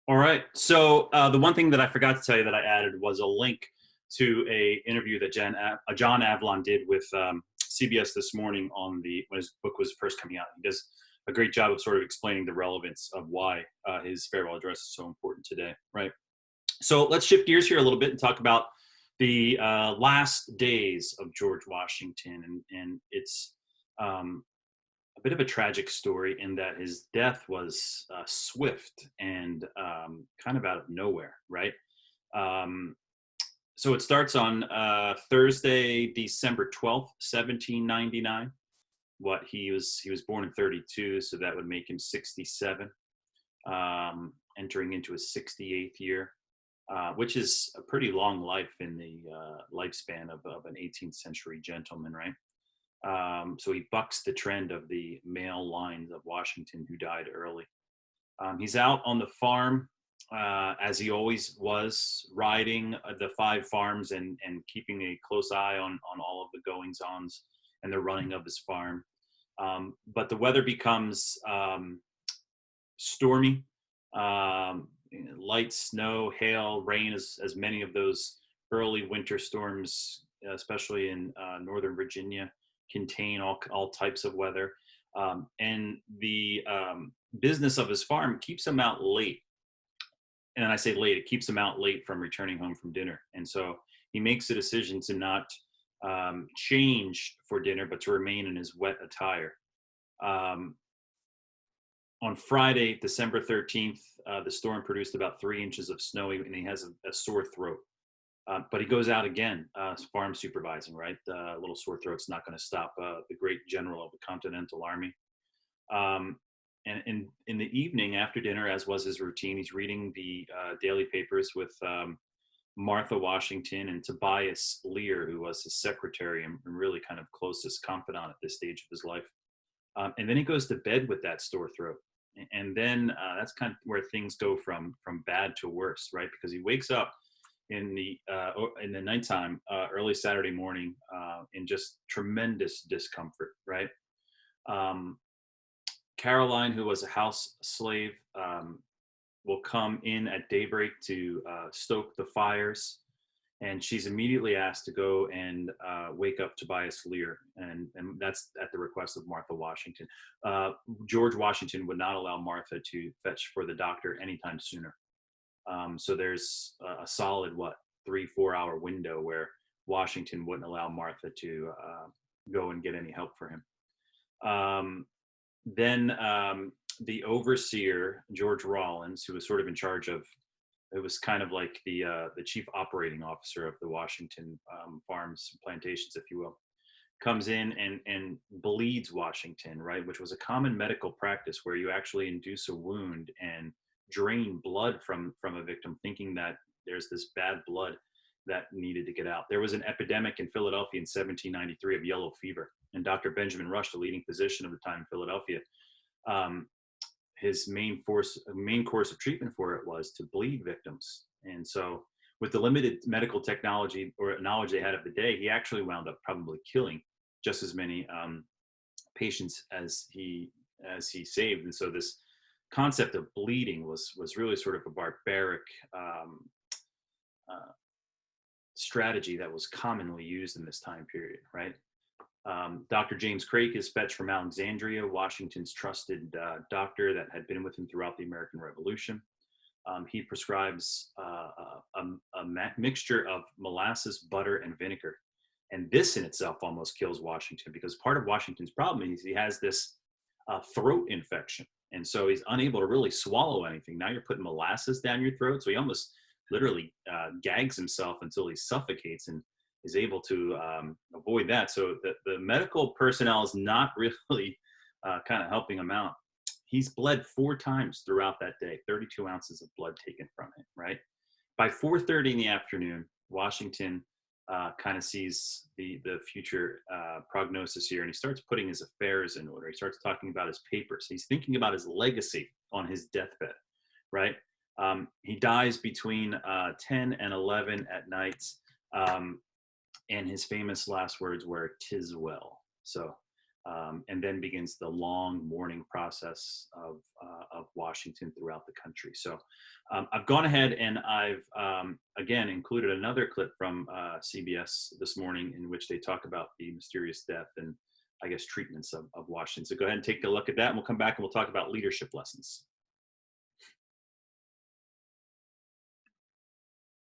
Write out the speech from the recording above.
All right. So the one thing that I forgot to tell you that I added was a link to a interview that John Avlon did with CBS this morning on the when his book was first coming out. He does a great job of sort of explaining the relevance of why his farewell address is so important today. Right. So let's shift gears here a little bit and talk about the last days of George Washington, and it's um, a bit of a tragic story in that his death was swift and kind of out of nowhere, right? Um, so it starts on Thursday, December 12th, 1799. What he was born in 32, so that would make him 67, entering into his 68th year, which is a pretty long life in the lifespan of an 18th century gentleman, right? So he bucks the trend of the male lines of Washington who died early. He's out on the farm as he always was, riding the five farms and keeping a close eye on all of the goings ons and the running of his farm. But the weather becomes stormy, light snow, hail, rain, as many of those early winter storms, especially in Northern Virginia, contain all types of weather. And the business of his farm keeps him out late. And I say late, it keeps him out late from returning home from dinner. And so he makes a decision to not change for dinner, but to remain in his wet attire. Um, on Friday, December 13th, the storm produced about 3 inches of snow, and he has a sore throat. But he goes out again, farm supervising, right? A little sore throat's not going to stop the great general of the Continental Army. Um, and in the evening after dinner, as was his routine, he's reading the daily papers with Martha Washington and Tobias Lear, who was his secretary and really kind of closest confidant at this stage of his life. And then he goes to bed with that sore throat. And then that's kind of where things go from bad to worse, right? Because he wakes up in the nighttime, early Saturday morning, in just tremendous discomfort, right? Um, Caroline, who was a house slave, will come in at daybreak to stoke the fires, and she's immediately asked to go and wake up Tobias Lear, and that's at the request of Martha Washington. George Washington would not allow Martha to fetch for the doctor anytime sooner. So there's a solid 3-4 hour window where Washington wouldn't allow Martha to go and get any help for him. Then the overseer George Rawlins, who was sort of in charge of, it was kind of like the chief operating officer of the Washington farms plantations, if you will, comes in and bleeds Washington, right, which was a common medical practice where you actually induce a wound and drain blood from a victim, thinking that there's this bad blood that needed to get out. There was an epidemic in Philadelphia in 1793 of yellow fever, and Dr. Benjamin Rush, the leading physician of the time in Philadelphia, um, his main course of treatment for it was to bleed victims. And so, with the limited medical technology or knowledge they had of the day, he actually wound up probably killing just as many patients as he saved. And so this concept of bleeding was really sort of a barbaric uh, strategy that was commonly used in this time period, right? Dr. James Craik is fetched from Alexandria, Washington's trusted doctor that had been with him throughout the American Revolution. He prescribes mixture of molasses, butter, and vinegar. And this in itself almost kills Washington, because part of Washington's problem is he has this throat infection. And so he's unable to really swallow anything. Now you're putting molasses down your throat. So he almost literally gags himself until he suffocates and is able to avoid that. So the medical personnel is not really kind of helping him out. He's bled 4 times throughout that day, 32 ounces of blood taken from him, right? By 4:30 in the afternoon, Washington kind of sees the future prognosis here, and he starts putting his affairs in order. He starts talking about his papers. He's thinking about his legacy on his deathbed, right? He dies between 10 and 11 at night, and his famous last words were "'Tis well." So, and then begins the long mourning process of of Washington throughout the country. So I've gone ahead and I've, again, included another clip from CBS this morning in which they talk about the mysterious death and, I guess, treatments of Washington. So go ahead and take a look at that, and we'll come back and we'll talk about leadership lessons.